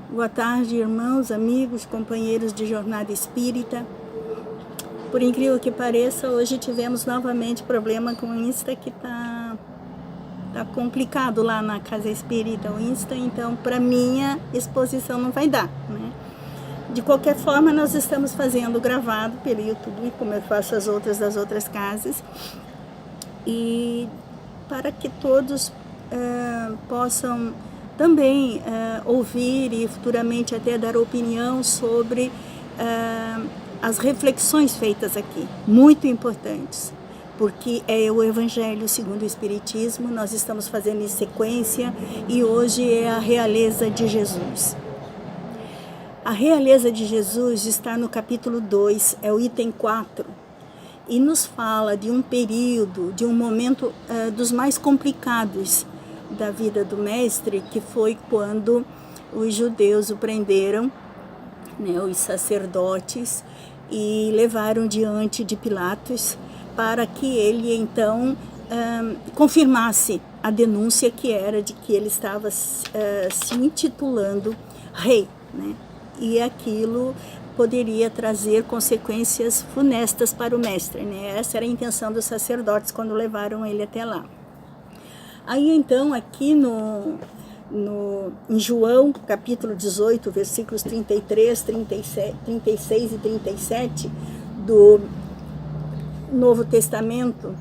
Boa tarde, irmãos, amigos, companheiros de jornada espírita. Por incrível que pareça, hoje tivemos novamente problema com o Insta, que tá complicado lá na casa espírita, o Insta, então para minha exposição não vai dar, né? De qualquer forma, nós estamos fazendo gravado pelo YouTube, como eu faço as outras das outras casas, e para que todos possam também ouvir e futuramente até dar opinião sobre as reflexões feitas aqui, muito importantes, porque é o Evangelho segundo o Espiritismo, nós estamos fazendo em sequência e hoje é a realeza de Jesus. A realeza de Jesus está no capítulo 2, é o item 4, e nos fala de um período, de um momento dos mais complicados da vida do mestre, que foi quando os judeus o prenderam, né, os sacerdotes, e levaram diante de Pilatos para que ele então confirmasse a denúncia que era de que ele estava se intitulando rei, né? E aquilo poderia trazer consequências funestas para o mestre, né? Essa era a intenção dos sacerdotes quando levaram ele até lá. Aí então aqui em João, capítulo 18, versículos 33, 36 e 37 do Novo Testamento,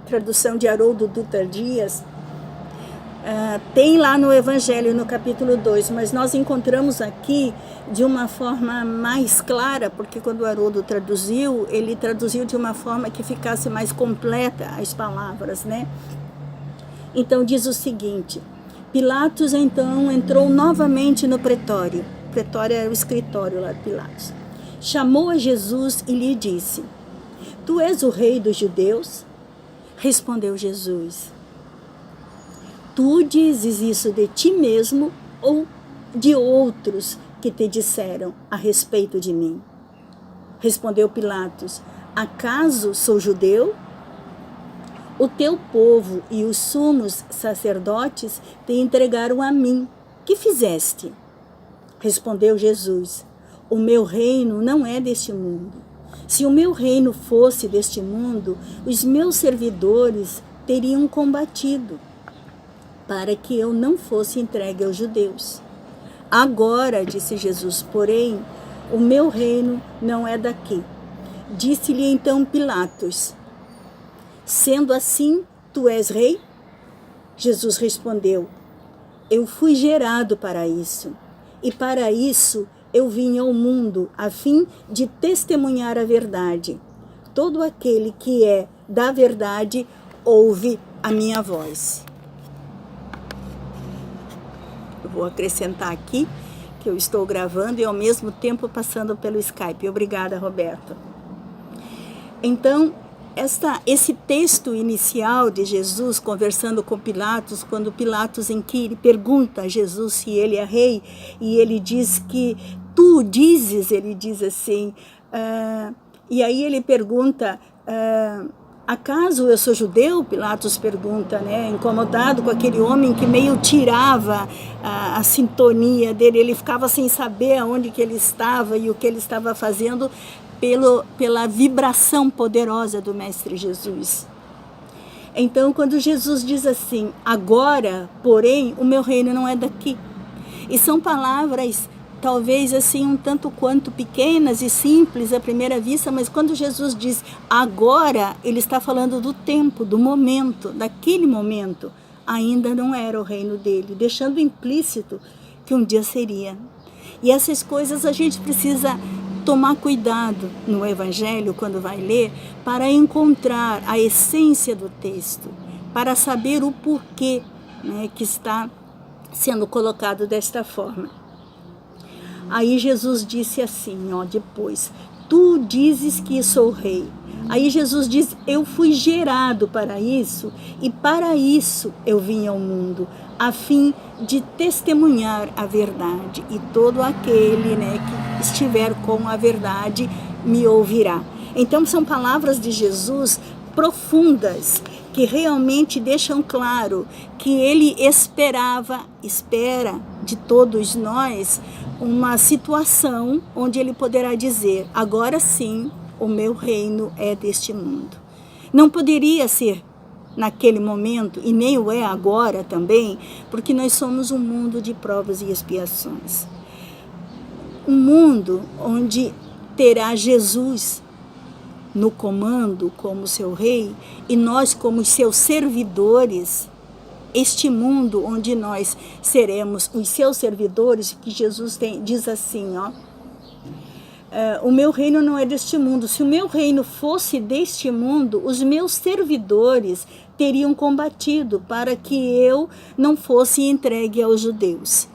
tradução de Haroldo Dutra Dias, tem lá no Evangelho, no capítulo 2, mas nós encontramos aqui de uma forma mais clara, porque quando o Haroldo traduziu, ele traduziu de uma forma que ficasse mais completa as palavras, né? Então diz o seguinte: Pilatos então entrou novamente no pretório. Pretório é o escritório lá de Pilatos. Chamou a Jesus e lhe disse: Tu és o rei dos judeus? Respondeu Jesus: Tu dizes isso de ti mesmo ou de outros que te disseram a respeito de mim? Respondeu Pilatos: Acaso sou judeu? O teu povo e os sumos sacerdotes te entregaram a mim. Que fizeste? Respondeu Jesus: O meu reino não é deste mundo. Se o meu reino fosse deste mundo, os meus servidores teriam combatido, para que eu não fosse entregue aos judeus. Agora, disse Jesus, porém, o meu reino não é daqui. Disse-lhe então Pilatos: Sendo assim, tu és rei? Jesus respondeu: Eu fui gerado para isso, e para isso eu vim ao mundo, a fim de testemunhar a verdade. Todo aquele que é da verdade ouve a minha voz. Eu vou acrescentar aqui que eu estou gravando e ao mesmo tempo passando pelo Skype. Obrigada, Roberto. Então, esse texto inicial de Jesus conversando com Pilatos, quando Pilatos inquire, pergunta a Jesus se ele é rei, e ele diz que tu dizes, ele diz assim, e aí ele pergunta, acaso eu sou judeu? Pilatos pergunta, né, incomodado com aquele homem que meio tirava a sintonia dele, ele ficava sem saber aonde que ele estava e o que ele estava fazendo, pela vibração poderosa do Mestre Jesus. Então, quando Jesus diz assim, agora, porém, o meu reino não é daqui. E são palavras, talvez assim, um tanto quanto pequenas e simples à primeira vista, mas quando Jesus diz agora, ele está falando do tempo, do momento, daquele momento. Ainda não era o reino dele, deixando implícito que um dia seria. E essas coisas a gente precisa tomar cuidado no Evangelho, quando vai ler, para encontrar a essência do texto, para saber o porquê, né, que está sendo colocado desta forma. Aí Jesus disse assim, depois, tu dizes que sou rei. Aí Jesus diz, eu fui gerado para isso, e para isso eu vim ao mundo, a fim de testemunhar a verdade, e todo aquele, né, que estiver com a verdade me ouvirá. Então são palavras de Jesus profundas, que realmente deixam claro que ele espera de todos nós uma situação onde ele poderá dizer: agora sim, o meu reino é deste mundo. Não poderia ser naquele momento, e nem o é agora também, porque nós somos um mundo de provas e expiações. Um mundo onde terá Jesus no comando como seu rei, e nós como seus servidores. Este mundo onde nós seremos os seus servidores, que Jesus diz assim, ó, o meu reino não é deste mundo. Se o meu reino fosse deste mundo, os meus servidores teriam combatido para que eu não fosse entregue aos judeus.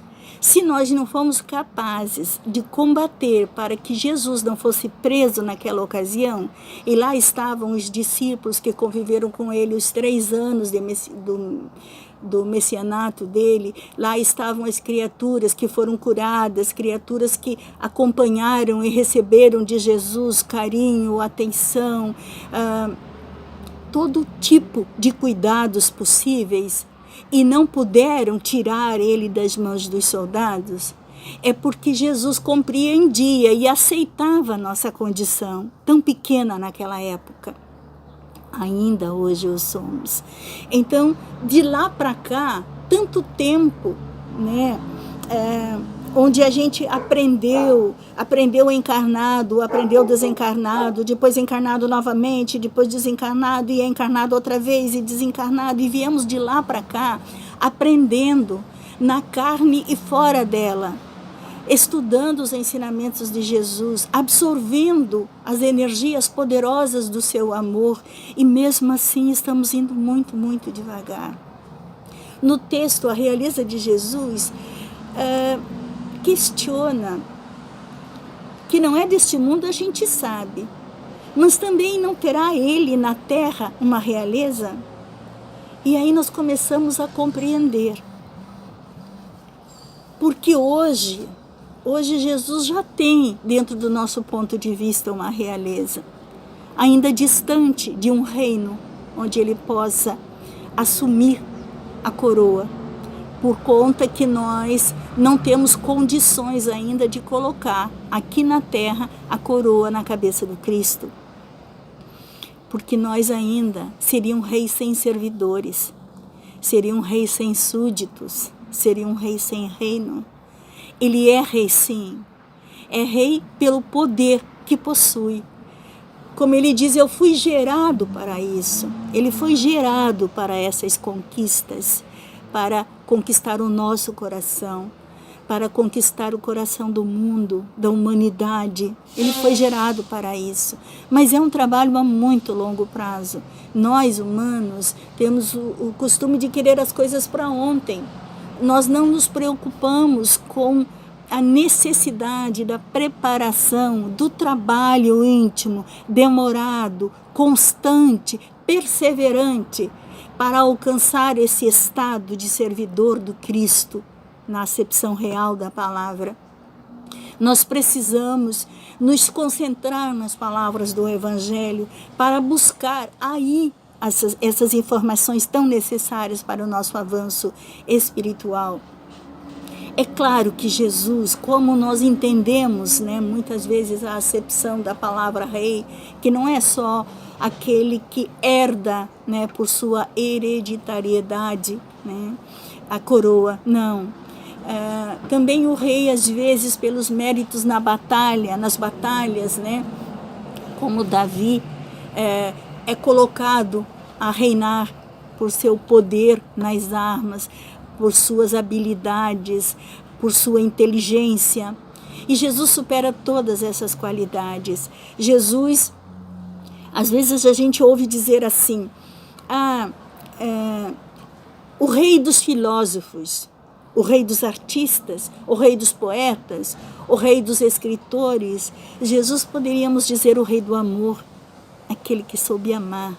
Se nós não fomos capazes de combater para que Jesus não fosse preso naquela ocasião, e lá estavam os discípulos que conviveram com ele os 3 anos do messianato dele, lá estavam as criaturas que foram curadas, criaturas que acompanharam e receberam de Jesus carinho, atenção, todo tipo de cuidados possíveis, e não puderam tirar ele das mãos dos soldados, é porque Jesus compreendia e aceitava a nossa condição, tão pequena naquela época. Ainda hoje o somos. Então, de lá para cá, tanto tempo, né, onde a gente aprendeu encarnado, aprendeu desencarnado, depois encarnado novamente, depois desencarnado e encarnado outra vez e desencarnado, e viemos de lá para cá aprendendo na carne e fora dela, estudando os ensinamentos de Jesus, absorvendo as energias poderosas do seu amor, e mesmo assim estamos indo muito, muito devagar. No texto, a realeza de Jesus questiona que não é deste mundo, a gente sabe, mas também não terá ele na terra uma realeza? E aí nós começamos a compreender, porque hoje Jesus já tem, dentro do nosso ponto de vista, uma realeza, ainda distante de um reino onde ele possa assumir a coroa, por conta que nós não temos condições ainda de colocar aqui na terra a coroa na cabeça do Cristo, porque nós ainda seríamos reis sem servidores, seríamos reis sem súditos, seríamos reis sem reino. Ele é rei, sim, é rei pelo poder que possui. Como ele diz, eu fui gerado para isso. Ele foi gerado para essas conquistas, para conquistar o nosso coração, para conquistar o coração do mundo, da humanidade. Ele foi gerado para isso. Mas é um trabalho a muito longo prazo. Nós, humanos, temos o costume de querer as coisas para ontem. Nós não nos preocupamos com a necessidade da preparação, do trabalho íntimo, demorado, constante, perseverante, para alcançar esse estado de servidor do Cristo, na acepção real da palavra. Nós precisamos nos concentrar nas palavras do Evangelho para buscar aí essas informações tão necessárias para o nosso avanço espiritual. É claro que Jesus, como nós entendemos, né, muitas vezes a acepção da palavra rei, que não é só aquele que herda, né, por sua hereditariedade, né, a coroa, não. Também o rei, às vezes, pelos méritos nas batalhas, né, como Davi, é colocado a reinar por seu poder nas armas, por suas habilidades, por sua inteligência. E Jesus supera todas essas qualidades. Jesus, às vezes a gente ouve dizer assim, o rei dos filósofos, o rei dos artistas, o rei dos poetas, o rei dos escritores. Jesus, poderíamos dizer, o rei do amor, aquele que soube amar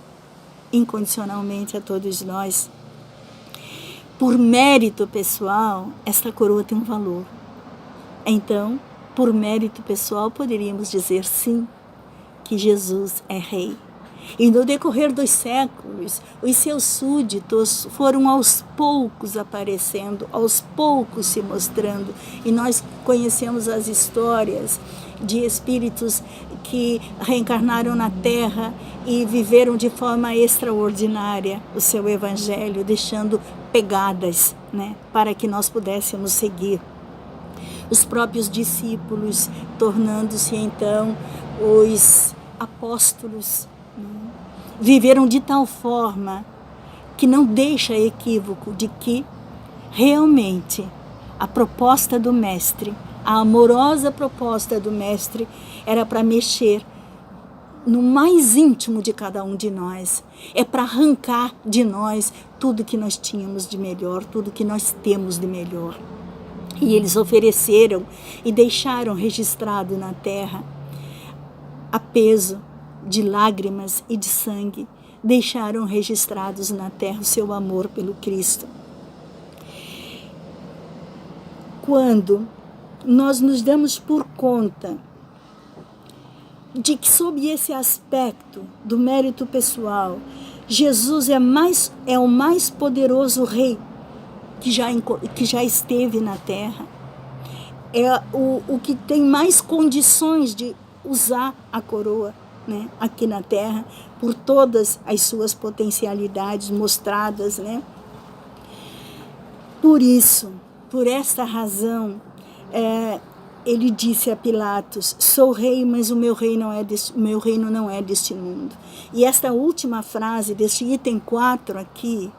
incondicionalmente a todos nós. Por mérito pessoal, esta coroa tem um valor. Então, por mérito pessoal, poderíamos dizer sim, que Jesus é rei. E no decorrer dos séculos, os seus súditos foram aos poucos aparecendo, aos poucos se mostrando. E nós conhecemos as histórias de espíritos que reencarnaram na Terra e viveram de forma extraordinária o seu evangelho, deixando pegadas, né, para que nós pudéssemos seguir. Os próprios discípulos tornando-se então os apóstolos, né, viveram de tal forma que não deixa equívoco de que realmente a proposta do Mestre, a amorosa proposta do Mestre, era para mexer no mais íntimo de cada um de nós. É para arrancar de nós tudo que nós tínhamos de melhor, tudo que nós temos de melhor. E eles ofereceram e deixaram registrado na terra, a peso de lágrimas e de sangue, deixaram registrados na terra o seu amor pelo Cristo. Quando nós nos damos por conta de que, sob esse aspecto do mérito pessoal, Jesus é o mais poderoso rei que já esteve na terra, é o que tem mais condições de usar a coroa, né, aqui na terra, por todas as suas potencialidades mostradas, né? Por isso, por esta razão, ele disse a Pilatos: sou rei, mas o meu reino não é deste mundo. E esta última frase deste item 4 aqui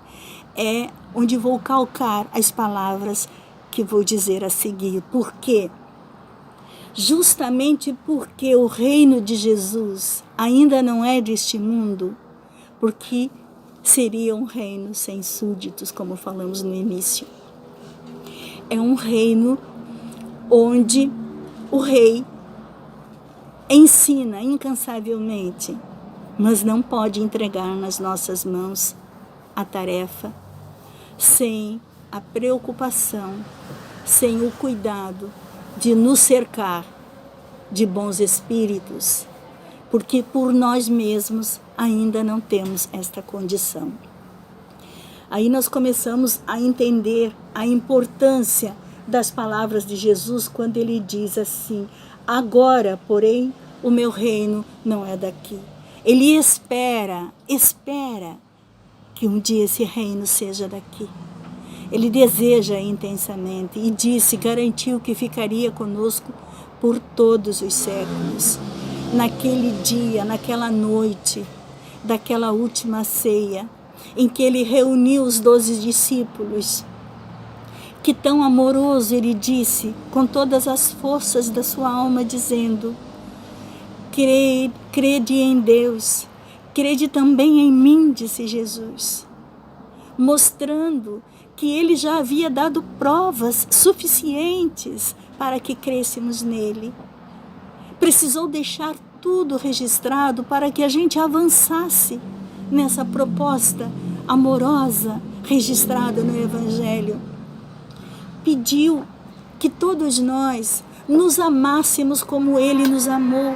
é onde vou calcar as palavras que vou dizer a seguir. Por quê? Justamente porque o reino de Jesus ainda não é deste mundo, porque seria um reino sem súditos, como falamos no início. É um reino onde o rei ensina incansavelmente, mas não pode entregar nas nossas mãos a tarefa sem a preocupação, sem o cuidado de nos cercar de bons espíritos, porque por nós mesmos ainda não temos esta condição. Aí nós começamos a entender a importância das palavras de Jesus quando ele diz assim: agora, porém, o meu reino não é daqui. Ele espera que um dia esse reino seja daqui. Ele deseja intensamente e garantiu que ficaria conosco por todos os séculos. Naquele dia, naquela noite, daquela última ceia, em que ele reuniu os 12 discípulos, que tão amoroso ele disse, com todas as forças da sua alma, dizendo: crede em Deus, crede também em mim, disse Jesus, mostrando que ele já havia dado provas suficientes para que crêssemos nele. Precisou deixar tudo registrado para que a gente avançasse nessa proposta amorosa registrada no Evangelho. Pediu que todos nós nos amássemos como ele nos amou,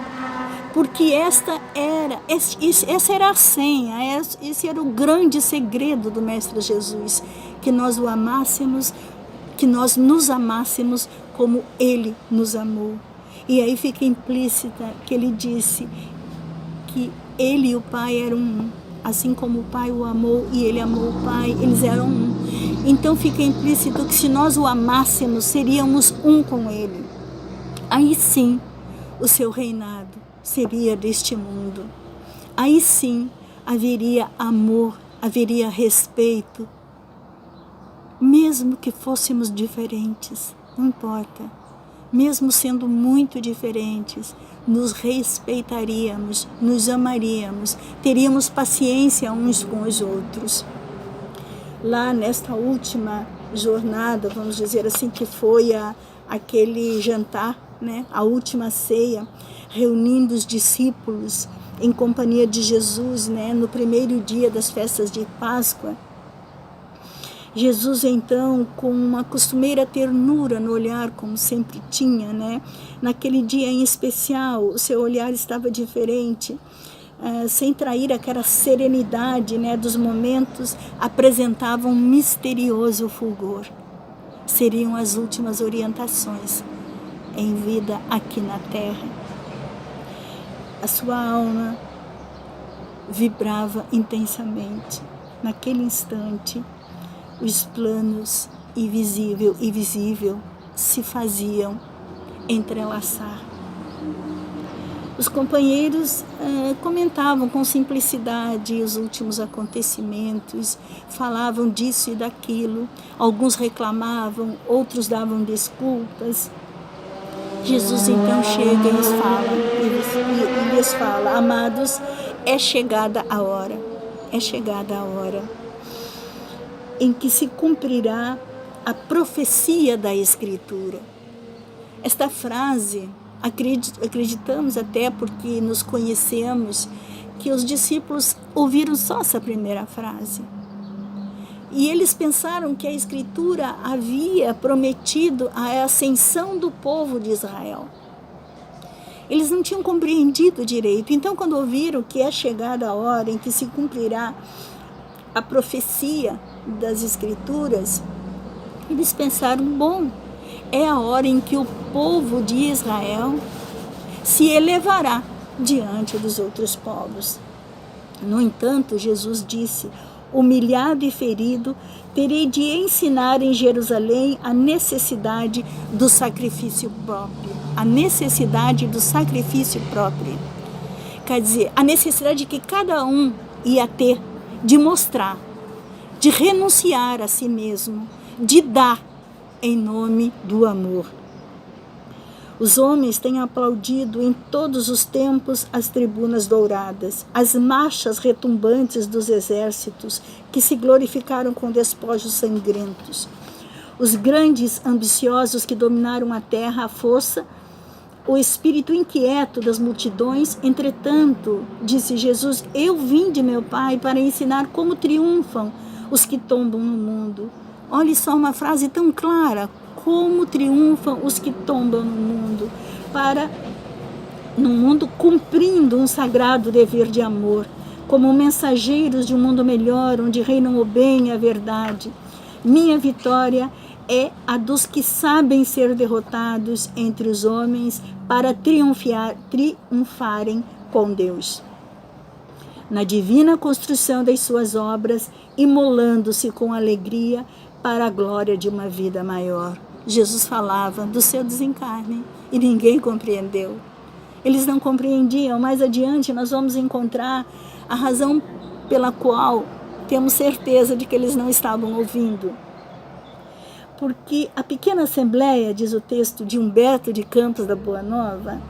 porque essa era a senha, esse era o grande segredo do Mestre Jesus, que nós o amássemos, que nós nos amássemos como ele nos amou. E aí fica implícita que ele disse que ele e o Pai eram um, assim como o Pai o amou e ele amou o Pai, eles eram um. Então fica implícito que se nós o amássemos, seríamos um com ele. Aí sim, o seu reinado seria deste mundo. Aí sim, haveria amor, haveria respeito, mesmo que fôssemos diferentes, não importa. Mesmo sendo muito diferentes, nos respeitaríamos, nos amaríamos, teríamos paciência uns com os outros. Lá nesta última jornada, vamos dizer assim, que foi aquele jantar, né, a última ceia, reunindo os discípulos em companhia de Jesus, né, no primeiro dia das festas de Páscoa. Jesus, então, com uma costumeira ternura no olhar, como sempre tinha, né? Naquele dia em especial, o seu olhar estava diferente. sem trair aquela serenidade, né, dos momentos, apresentavam um misterioso fulgor. Seriam as últimas orientações em vida aqui na Terra. A sua alma vibrava intensamente. Naquele instante, os planos invisível e visível se faziam entrelaçar. Os companheiros comentavam com simplicidade os últimos acontecimentos, falavam disso e daquilo, alguns reclamavam, outros davam desculpas. Jesus então chega e lhes fala, amados, é chegada a hora em que se cumprirá a profecia da Escritura. Esta frase, acreditamos até porque nos conhecemos, que os discípulos ouviram só essa primeira frase. E eles pensaram que a Escritura havia prometido a ascensão do povo de Israel. Eles não tinham compreendido direito. Então, quando ouviram que é chegada a hora em que se cumprirá a profecia das Escrituras, eles pensaram, bom, é a hora em que o povo de Israel se elevará diante dos outros povos. No entanto, Jesus disse, humilhado e ferido, terei de ensinar em Jerusalém a necessidade do sacrifício próprio. A necessidade do sacrifício próprio. Quer dizer, a necessidade que cada um ia ter de mostrar, de renunciar a si mesmo, de dar em nome do amor. Os homens têm aplaudido em todos os tempos as tribunas douradas, as marchas retumbantes dos exércitos que se glorificaram com despojos sangrentos. Os grandes ambiciosos que dominaram a terra à força, o espírito inquieto das multidões. Entretanto, disse Jesus, eu vim de meu Pai para ensinar como triunfam os que tombam no mundo. Olhe só uma frase tão clara, como triunfam os que tombam no mundo, no mundo cumprindo um sagrado dever de amor, como mensageiros de um mundo melhor, onde reinam o bem e a verdade. Minha vitória é a dos que sabem ser derrotados entre os homens para triunfarem com Deus. Na divina construção das suas obras, imolando-se com alegria para a glória de uma vida maior. Jesus falava do seu desencarne e ninguém compreendeu. Eles não compreendiam. Mais adiante nós vamos encontrar a razão pela qual temos certeza de que eles não estavam ouvindo. Porque a pequena assembleia, diz o texto de Humberto de Campos da Boa Nova,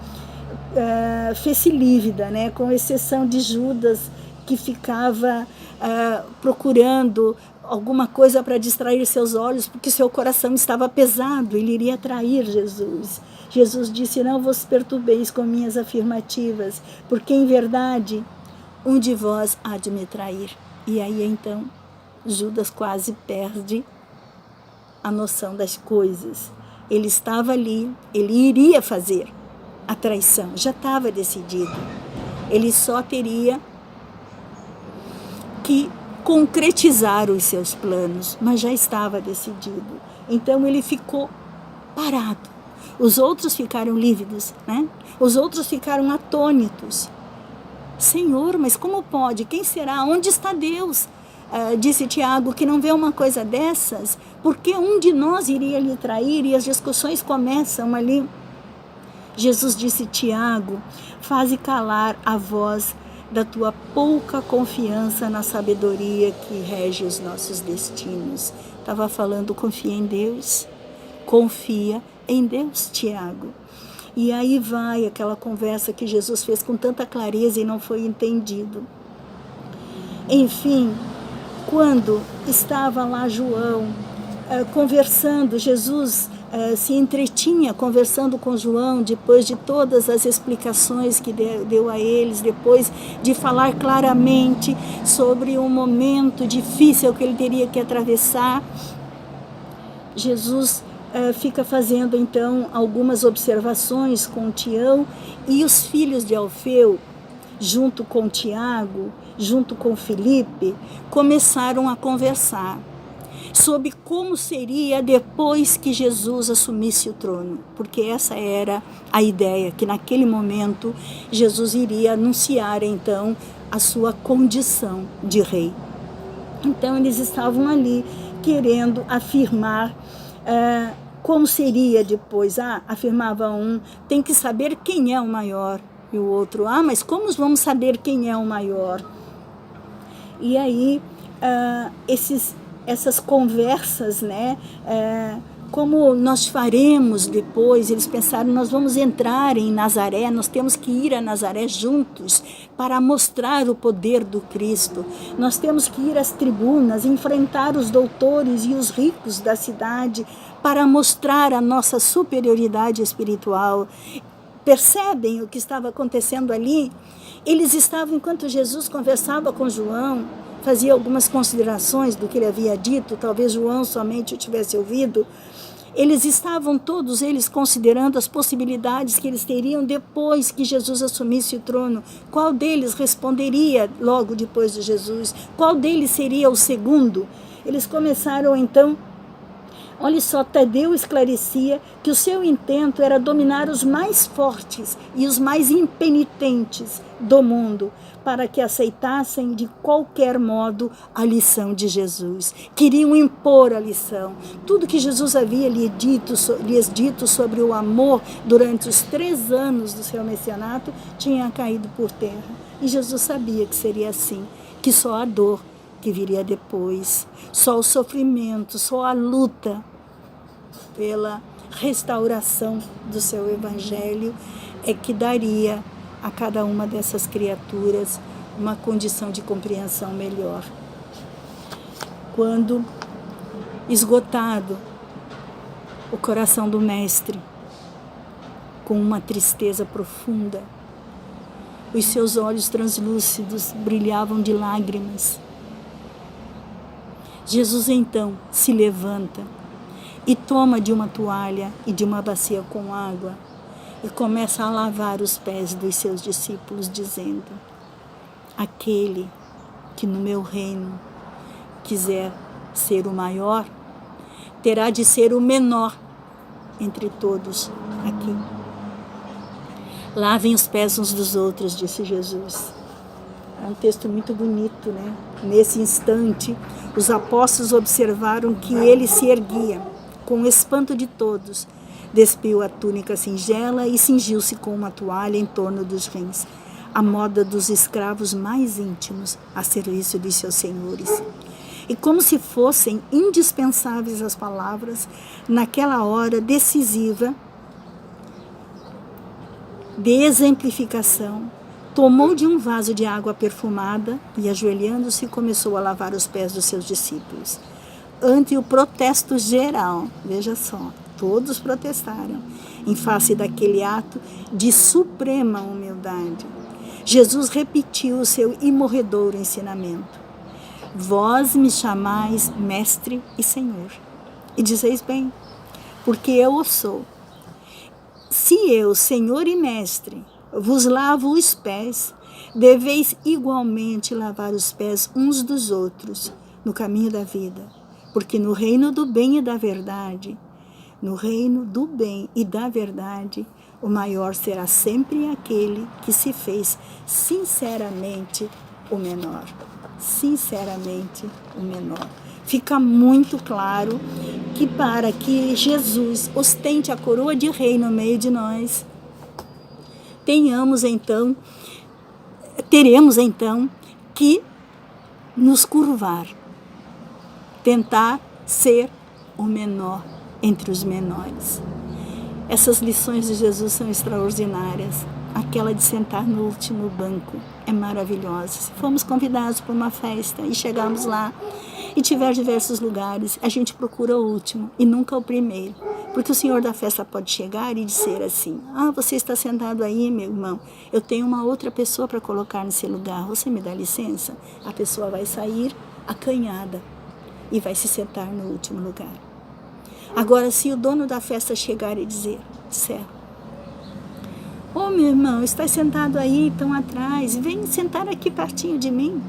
fez-se lívida, né? Com exceção de Judas, que ficava procurando alguma coisa para distrair seus olhos, porque seu coração estava pesado, ele iria trair Jesus. Jesus disse, não vos perturbeis com minhas afirmativas, porque em verdade um de vós há de me trair. E aí então Judas quase perde a noção das coisas. Ele estava ali, ele iria fazer a traição, já estava decidido. Ele só teria que concretizar os seus planos, mas já estava decidido. Então ele ficou parado. Os outros ficaram lívidos, né? Os outros ficaram atônitos. Senhor, mas como pode? Quem será? Onde está Deus? Disse Tiago, que não vê uma coisa dessas, porque um de nós iria lhe trair, e as discussões começam ali. Jesus disse, Tiago, faze calar a voz da tua pouca confiança na sabedoria que rege os nossos destinos. Estava falando, confia em Deus. Confia em Deus, Tiago. E aí vai aquela conversa que Jesus fez com tanta clareza e não foi entendido. Enfim, quando estava lá João conversando, Jesus se entretinha conversando com João, depois de todas as explicações que deu a eles, depois de falar claramente sobre um momento difícil que ele teria que atravessar. Jesus fica fazendo então algumas observações com Tião, e os filhos de Alfeu junto com Tiago, junto com Filipe, começaram a conversar sobre como seria depois que Jesus assumisse o trono, porque essa era a ideia, que naquele momento Jesus iria anunciar então a sua condição de rei. Então eles estavam ali querendo afirmar como seria depois. Afirmava um, tem que saber quem é o maior, e o outro, mas como vamos saber quem é o maior? E aí essas conversas, né, como nós faremos depois, eles pensaram, nós vamos entrar em Nazaré, nós temos que ir a Nazaré juntos para mostrar o poder do Cristo, nós temos que ir às tribunas, enfrentar os doutores e os ricos da cidade para mostrar a nossa superioridade espiritual. Percebem o que estava acontecendo ali? Eles estavam, enquanto Jesus conversava com João, fazia algumas considerações do que ele havia dito, talvez João somente o tivesse ouvido, eles estavam todos eles considerando as possibilidades que eles teriam depois que Jesus assumisse o trono. Qual deles responderia logo depois de Jesus? Qual deles seria o segundo? Eles começaram então. Olha só, Tadeu esclarecia que o seu intento era dominar os mais fortes e os mais impenitentes do mundo, para que aceitassem de qualquer modo a lição de Jesus. Queriam impor a lição. Tudo que Jesus havia lhes dito sobre o amor durante os 3 anos do seu messianato tinha caído por terra. E Jesus sabia que seria assim, que só a dor que viria depois, só o sofrimento, só a luta pela restauração do seu evangelho é que daria a cada uma dessas criaturas uma condição de compreensão melhor. Quando, esgotado, o coração do mestre, com uma tristeza profunda, os seus olhos translúcidos brilhavam de lágrimas, Jesus então se levanta e toma de uma toalha e de uma bacia com água e começa a lavar os pés dos seus discípulos, dizendo: aquele que no meu reino quiser ser o maior, terá de ser o menor entre todos aqui. Lavem os pés uns dos outros, disse Jesus. É um texto muito bonito, né? Nesse instante, os apóstolos observaram que ele se erguia, com o espanto de todos, despiu a túnica singela e cingiu-se com uma toalha em torno dos rins, a moda dos escravos mais íntimos, a serviço de seus senhores. E como se fossem indispensáveis as palavras, naquela hora decisiva de exemplificação, tomou de um vaso de água perfumada e, ajoelhando-se, começou a lavar os pés dos seus discípulos. Ante o protesto geral, veja só, todos protestaram, em face daquele ato de suprema humildade, Jesus repetiu o seu imorredouro ensinamento. Vós me chamais mestre e senhor, e dizeis bem, porque eu o sou. Se eu, senhor e mestre, vos lavo os pés, deveis igualmente lavar os pés uns dos outros no caminho da vida, porque no reino do bem e da verdade, o maior será sempre aquele que se fez sinceramente o menor. Sinceramente o menor. Fica muito claro que para que Jesus ostente a coroa de rei no meio de nós, teremos então que nos curvar, tentar ser o menor entre os menores. Essas lições de Jesus são extraordinárias. Aquela de sentar no último banco é maravilhosa. Se formos convidados para uma festa e chegarmos lá e tiver diversos lugares, a gente procura o último e nunca o primeiro. Porque o senhor da festa pode chegar e dizer assim: você está sentado aí, meu irmão, eu tenho uma outra pessoa para colocar nesse lugar, você me dá licença? A pessoa vai sair acanhada e vai se sentar no último lugar. Agora, se o dono da festa chegar e dizer: Ô meu irmão, está sentado aí, tão atrás, vem sentar aqui pertinho de mim.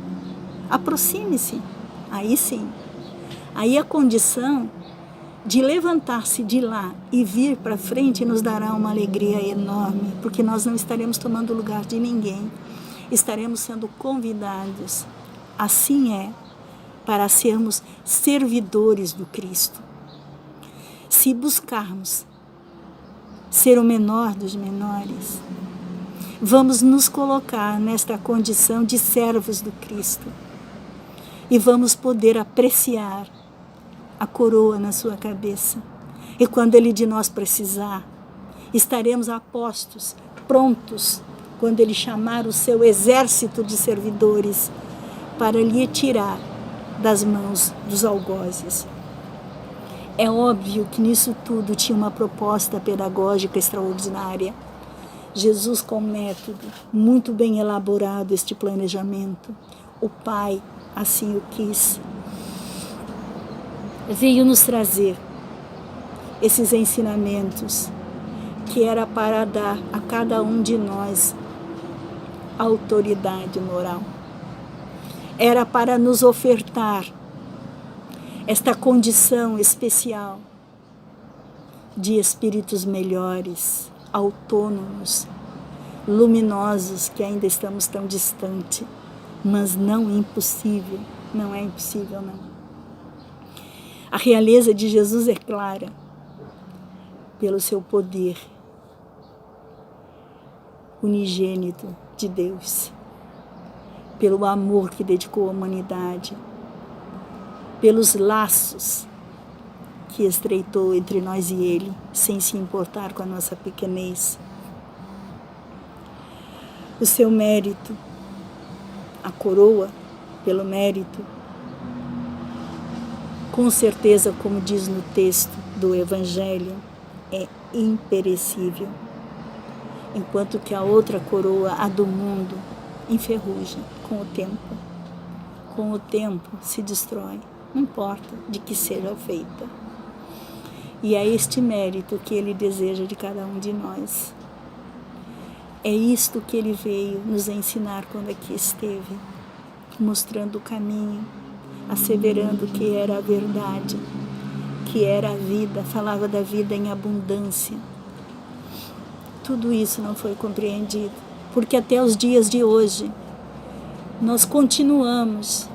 Aproxime-se. Aí sim. Aí a condição de levantar-se de lá e vir para frente nos dará uma alegria enorme, porque nós não estaremos tomando lugar de ninguém, estaremos sendo convidados. Assim é, para sermos servidores do Cristo. Se buscarmos ser o menor dos menores, vamos nos colocar nesta condição de servos do Cristo e vamos poder apreciar a coroa na sua cabeça. E quando Ele de nós precisar, estaremos a postos, prontos, quando Ele chamar o seu exército de servidores para lhe tirar das mãos dos algozes. É óbvio que nisso tudo tinha uma proposta pedagógica extraordinária. Jesus, com método, muito bem elaborado este planejamento. O Pai assim o quis. Veio nos trazer esses ensinamentos que era para dar a cada um de nós autoridade moral. Era para nos ofertar esta condição especial de espíritos melhores, autônomos, luminosos, que ainda estamos tão distante, mas não impossível, não é impossível não. A realeza de Jesus é clara pelo seu poder unigênito de Deus, pelo amor que dedicou à humanidade, pelos laços que estreitou entre nós e Ele, sem se importar com a nossa pequenez. O seu mérito, a coroa pelo mérito, com certeza, como diz no texto do Evangelho, é imperecível, enquanto que a outra coroa, a do mundo, enferruja com o tempo. Com o tempo se destrói, não importa de que seja feita. E é este mérito que Ele deseja de cada um de nós. É isto que Ele veio nos ensinar quando aqui esteve, mostrando o caminho, asseverando que era a verdade, que era a vida, falava da vida em abundância. Tudo isso não foi compreendido, porque até os dias de hoje nós continuamos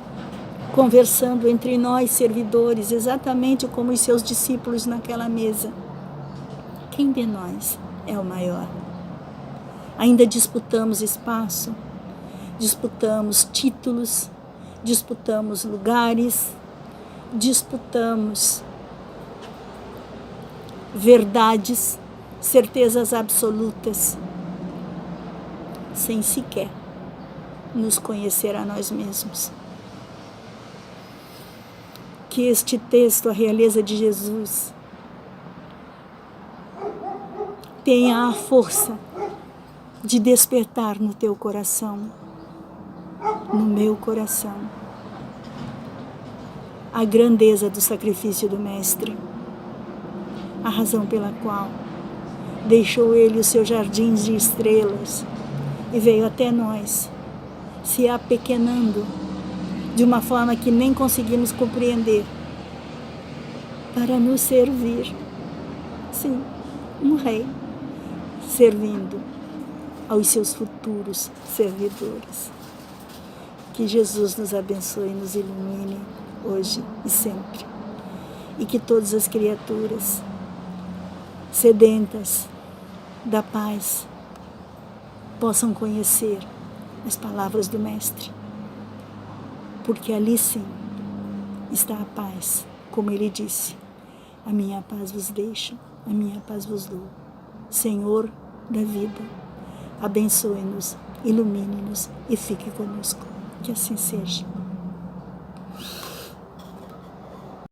conversando entre nós, servidores, exatamente como os seus discípulos naquela mesa. Quem de nós é o maior? Ainda disputamos espaço, disputamos títulos, disputamos lugares, disputamos verdades, certezas absolutas, sem sequer nos conhecer a nós mesmos. Que este texto, a realeza de Jesus, tenha a força de despertar no teu coração, no meu coração, a grandeza do sacrifício do Mestre, a razão pela qual deixou Ele os seus jardins de estrelas e veio até nós, se apequenando de uma forma que nem conseguimos compreender, para nos servir. Sim, um rei servindo aos seus futuros servidores. Que Jesus nos abençoe e nos ilumine hoje e sempre. E que todas as criaturas sedentas da paz possam conhecer as palavras do Mestre. Porque ali sim está a paz, como Ele disse: a minha paz vos deixo, a minha paz vos dou. Senhor da vida, abençoe-nos, ilumine-nos e fique conosco. Que assim seja.